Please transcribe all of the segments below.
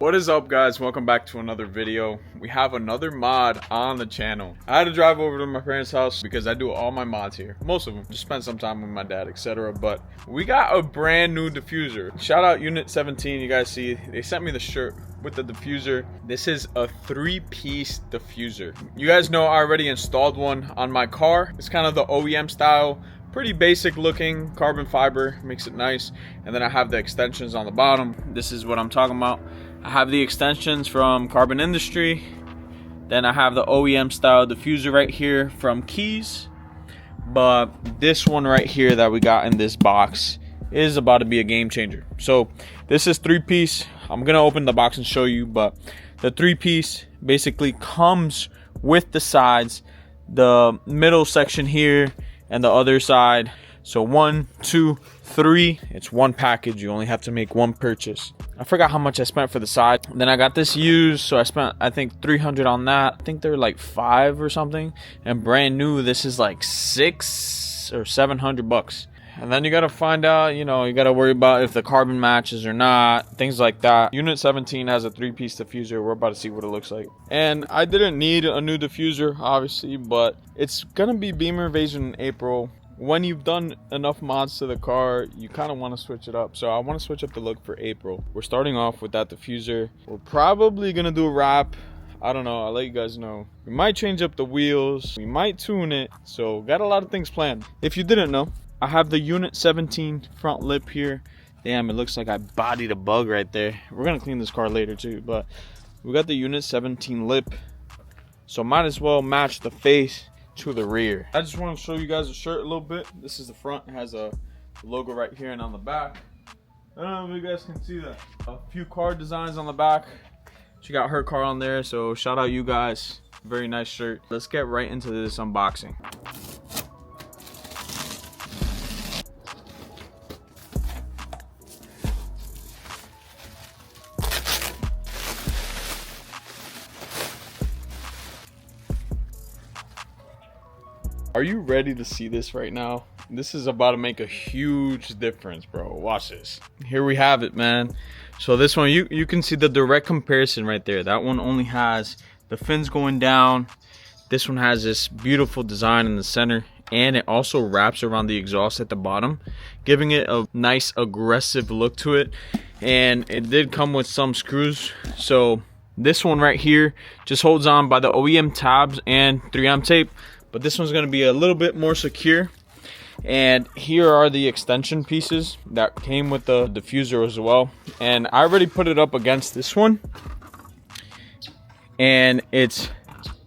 What is up, guys? Welcome back to another video. We have another mod on the channel. I had to drive over to my parents' house because I do all my mods here, most of them, just spend some time with my dad, etc. But we got a brand new diffuser. Shout out UNIT17. You guys see they sent me the shirt with the diffuser. This is a 3-piece diffuser. You guys know I already installed one on my car. It's kind of the OEM style, pretty basic looking, carbon fiber, makes it nice. And then I have the extensions on the bottom. This is what I'm talking about. I have the extensions from Carbon Industry. Then I have the OEM style diffuser right here from Keys. But this one right here that we got in this box is about to be a game changer. So this is 3-piece. I'm gonna open the box and show you, but the 3-piece basically comes with the sides, the middle section here and the other side. So 1, 2, 3, it's one package. You only have to make one purchase. I forgot how much I spent for the side. Then I got this used, so I spent, I think, 300 on that. I think they're like 5 or something. And brand new, this is like 600 or 700 bucks. And then you gotta find out, you know, you gotta worry about if the carbon matches or not, things like that. UNIT17 has a 3-piece diffuser. We're about to see what it looks like. And I didn't need a new diffuser, obviously, but it's gonna be Beamer Invasion in April. When you've done enough mods to the car, you kind of want to switch it up. So I want to switch up the look for April. We're starting off with that diffuser. We're probably gonna do a wrap. I don't know, I'll let you guys know. We might change up the wheels, we might tune it. So got a lot of things planned. If you didn't know, I have the UNIT17 front lip here. Damn, it looks like I bodied a bug right there. We're gonna clean this car later too, but we got the UNIT17 lip. So might as well match the face to the rear. I just want to show you guys the shirt a little bit. This is the front. It has a logo right here and on the back. I don't know if you guys can see that. A few car designs on the back. She got her car on there, so shout out you guys. Very nice shirt. Let's get right into this unboxing. Are you ready to see this right now? This is about to make a huge difference, bro. Watch this. Here we have it, man. So this one, you can see the direct comparison right there. That one only has the fins going down. This one has this beautiful design in the center, and it also wraps around the exhaust at the bottom, giving it a nice aggressive look to it. And it did come with some screws. So this one right here just holds on by the OEM tabs and 3M tape. But this one's going to be a little bit more secure. And here are the extension pieces that came with the diffuser as well. And I already put it up against this one. And it's,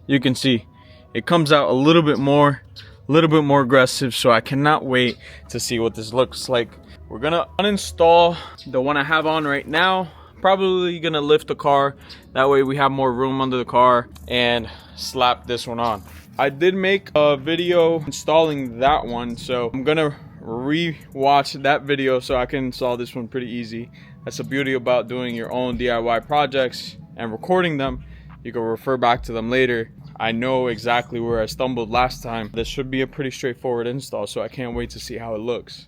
you can see, it comes out a little bit more aggressive. So I cannot wait to see what this looks like. We're going to uninstall the one I have on right now. Probably going to lift the car. That way we have more room under the car, and slap this one on. I did make a video installing that one, so I'm gonna re-watch that video so I can install this one pretty easy. That's the beauty about doing your own DIY projects and recording them. You can refer back to them later. I know exactly where I stumbled last time. This should be a pretty straightforward install, so I can't wait to see how it looks.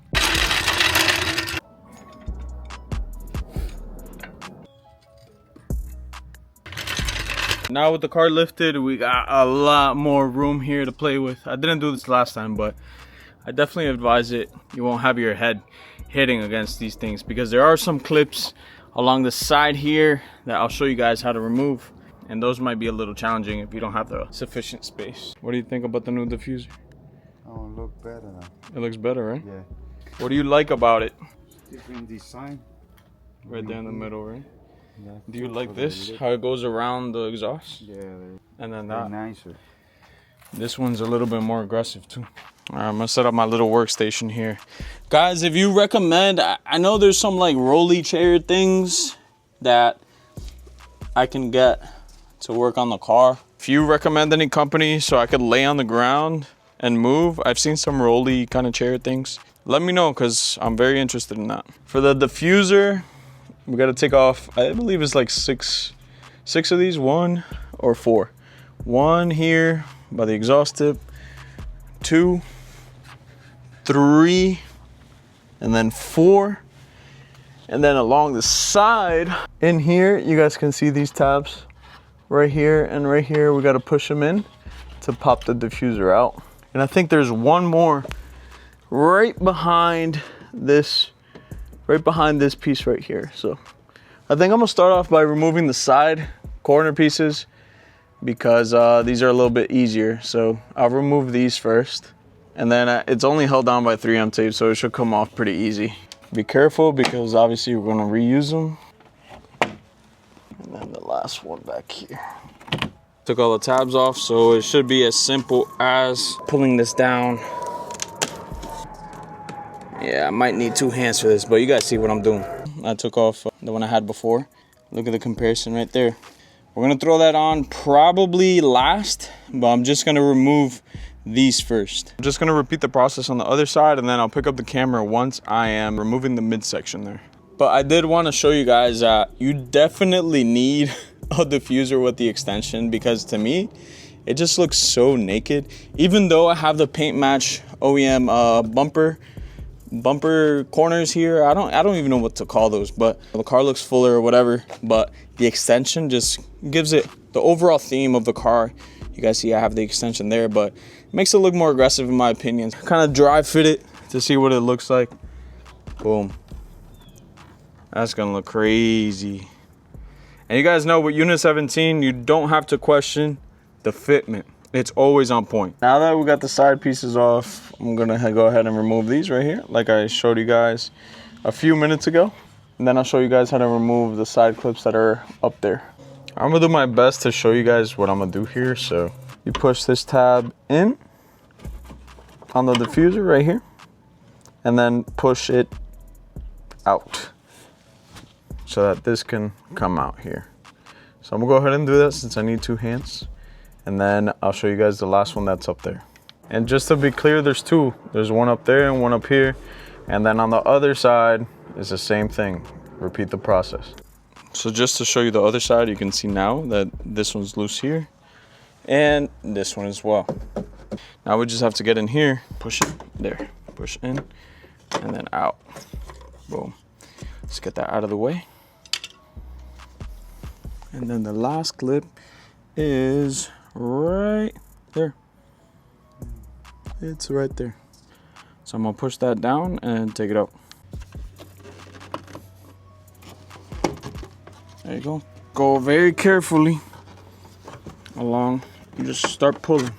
Now with the car lifted, we got a lot more room here to play with. I didn't do this last time, but I definitely advise it. You won't have your head hitting against these things, because there are some clips along the side here that I'll show you guys how to remove, and those might be a little challenging if you don't have the sufficient space. What do you think about the new diffuser? Oh, it looks better now. It looks better, right? Yeah. What do you like about it? Different design. Right there in the middle, right? Yeah. Do you like this? How it goes around the exhaust? Yeah. And then They're that. nicer. This one's a little bit more aggressive too. All right, I'm gonna set up my little workstation here. Guys, if you recommend, I know there's some like rolly chair things that I can get to work on the car. If you recommend any company so I could lay on the ground and move, I've seen some rolly kind of chair things. Let me know, because I'm very interested in that. For the diffuser, we got to take off, I believe it's like six of these, 1 or 4. 1 here by the exhaust tip, 2, 3, and then 4. And then along the side, in here, you guys can see these tabs right here and right here. We got to push them in to pop the diffuser out. And I think there's one more right behind this piece right here. So I think I'm gonna start off by removing the side corner pieces because these are a little bit easier. So I'll remove these first. And then it's only held down by 3M tape, so it should come off pretty easy. Be careful because obviously we're gonna reuse them. And then the last one back here. Took all the tabs off, so it should be as simple as pulling this down. Yeah, I might need 2 hands for this, but you guys see what I'm doing. I took off the one I had before. Look at the comparison right there. We're gonna throw that on probably last, but I'm just gonna remove these first. I'm just gonna repeat the process on the other side, and then I'll pick up the camera once I am removing the midsection there. But I did want to show you guys that you definitely need a diffuser with the extension, because to me it just looks so naked. Even though I have the paint match OEM bumper corners here, I don't even know what to call those, but the car looks fuller or whatever, but the extension just gives it the overall theme of the car. You guys see I have the extension there, but it makes it look more aggressive in my opinion. Kind of dry fit it to see what it looks like. Boom. That's gonna look crazy. And you guys know with UNIT17, you don't have to question the fitment. It's always on point. Now that we got the side pieces off, I'm gonna go ahead and remove these right here, like I showed you guys a few minutes ago. And then I'll show you guys how to remove the side clips that are up there. I'm gonna do my best to show you guys what I'm gonna do here. So you push this tab in on the diffuser right here, and then push it out so that this can come out here. So I'm gonna go ahead and do that since I need 2 hands. And then I'll show you guys the last one that's up there. And just to be clear, there's 2. There's one up there and one up here. And then on the other side is the same thing. Repeat the process. So just to show you the other side, you can see now that this one's loose here and this one as well. Now we just have to get in here, push it there, push in, and then out. Boom. Let's get that out of the way. And then the last clip is right there. It's right there. So I'm gonna push that down and take it out. There you go. Go very carefully along. You just start pulling.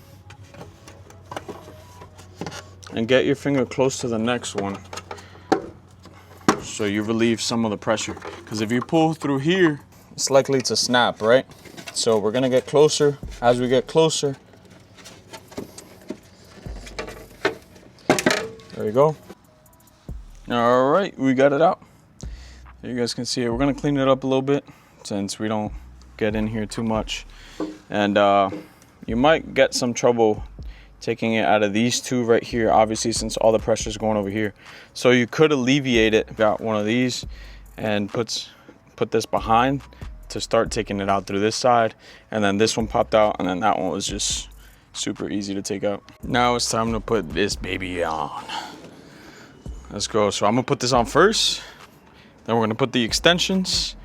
And get your finger close to the next one, so you relieve some of the pressure. Because if you pull through here, it's likely to snap, right? So we're gonna get closer. As we get closer, there you go. All right, we got it out. There you guys can see it. We're gonna clean it up a little bit since we don't get in here too much. And you might get some trouble taking it out of these 2 right here, obviously, since all the pressure is going over here. So you could alleviate it. Got one of these and put this behind to start taking it out through this side, and then this one popped out, and then that one was just super easy to take out. Now it's time to put this baby on. Let's go. So I'm gonna put this on first, then we're gonna put the extensions.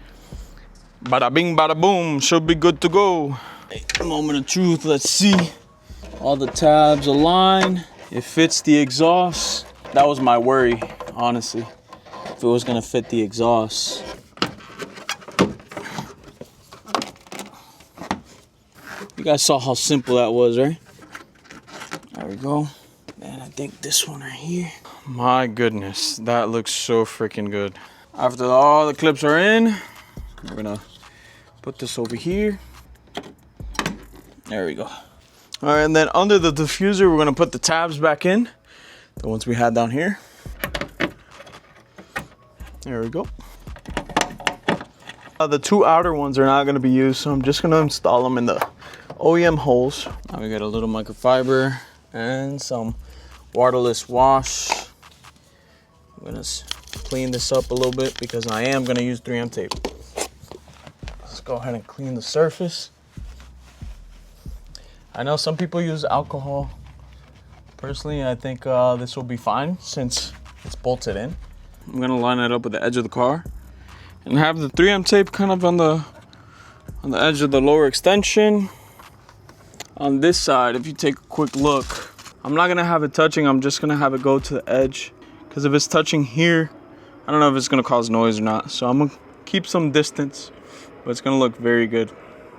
Bada bing, bada boom, should be good to go. A moment of truth, let's see. All the tabs align. It fits the exhaust. That was my worry, honestly, if it was gonna fit the exhaust. You guys saw how simple that was, right? There we go. And I think this one right here. My goodness, that looks so freaking good. After all the clips are in, we're gonna put this over here. There we go. All right, and then under the diffuser, we're gonna put the tabs back in, the ones we had down here. There we go. The 2 outer ones are not gonna be used, so I'm just gonna install them in the OEM holes. Now we got a little microfiber and some waterless wash. I'm gonna clean this up a little bit because I am gonna use 3M tape. Let's go ahead and clean the surface. I know some people use alcohol. Personally, I think this will be fine since it's bolted in. I'm gonna line it up with the edge of the car and have the 3M tape kind of on the edge of the lower extension. On this side, if you take a quick look, I'm not gonna have it touching, I'm just gonna have it go to the edge, because if it's touching here, I don't know if it's gonna cause noise or not. So I'm gonna keep some distance, but it's gonna look very good.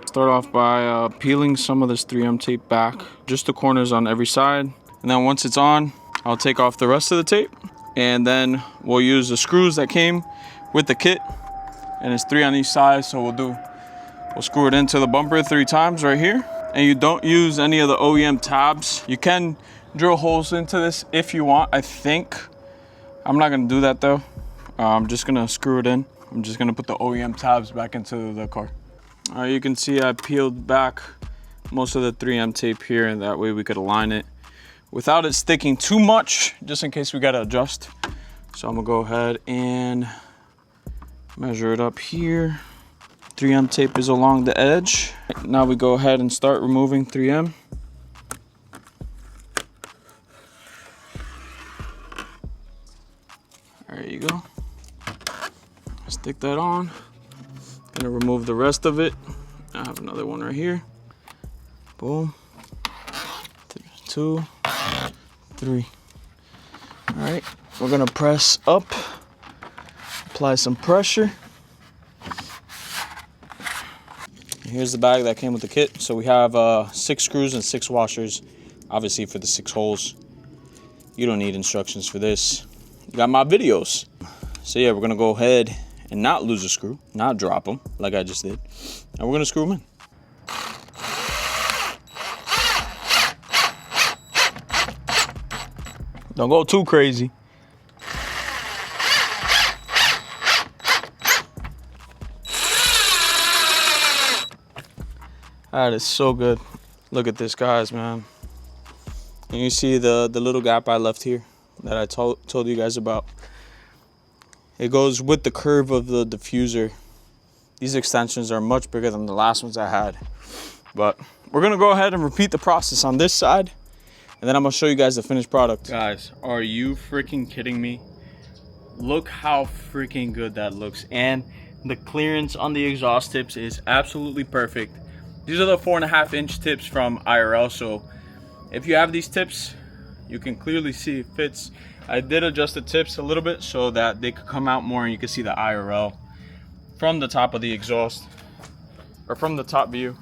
Start off by peeling some of this 3M tape back, just the corners on every side. And then once it's on, I'll take off the rest of the tape, and then we'll use the screws that came with the kit. And it's 3 on each side, so we'll screw it into the bumper 3 times right here. And you don't use any of the OEM tabs. You can drill holes into this if you want, I think. I'm not gonna do that though. I'm just gonna screw it in. I'm just gonna put the OEM tabs back into the car. You can see I peeled back most of the 3M tape here, and that way we could align it without it sticking too much, just in case we gotta adjust. So I'm gonna go ahead and measure it up here. 3M tape is along the edge. Now we go ahead and start removing 3M. There you go. Stick that on. Gonna remove the rest of it. I have another one right here. Boom. 2, 3. All right, we're gonna press up, apply some pressure. Here's the bag that came with the kit. So we have 6 screws and 6 washers, obviously for the 6 holes. You don't need instructions for this. You got my videos. So yeah, we're gonna go ahead and not lose a screw, not drop them like I just did. And we're gonna screw them in. Don't go too crazy. That is so good. Look at this, guys, man. And you see the little gap I left here that I told you guys about. It goes with the curve of the diffuser. These extensions are much bigger than the last ones I had. But we're gonna go ahead and repeat the process on this side, and then I'm gonna show you guys the finished product. Guys, are you freaking kidding me? Look how freaking good that looks. And the clearance on the exhaust tips is absolutely perfect. These are the 4.5-inch tips from IRL, so if you have these tips, you can clearly see it fits. I did adjust the tips a little bit so that they could come out more and you can see the IRL from the top of the exhaust, or from the top view.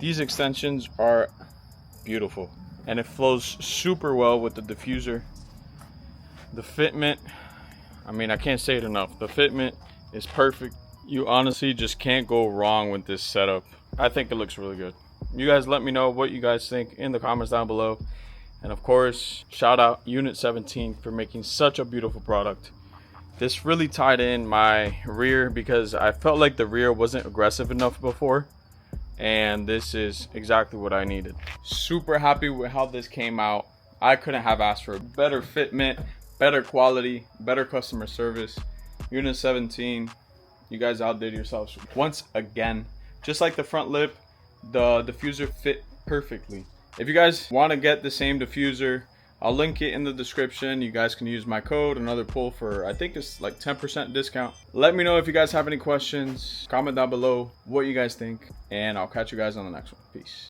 These extensions are beautiful, and it flows super well with the diffuser. The fitment, I mean, I can't say it enough. The fitment is perfect. You honestly just can't go wrong with this setup. I think it looks really good. You guys let me know what you guys think in the comments down below. And of course, shout out UNIT17 for making such a beautiful product. This really tied in my rear because I felt like the rear wasn't aggressive enough before. And this is exactly what I needed. Super happy with how this came out. I couldn't have asked for a better fitment, better quality, better customer service. UNIT17, you guys outdid yourselves once again. Just like the front lip, the diffuser fit perfectly. If you guys want to get the same diffuser, I'll link it in the description. You guys can use my code Anotherpull for, I think it's like 10% discount. Let me know if you guys have any questions. Comment down below what you guys think, and I'll catch you guys on the next one. Peace.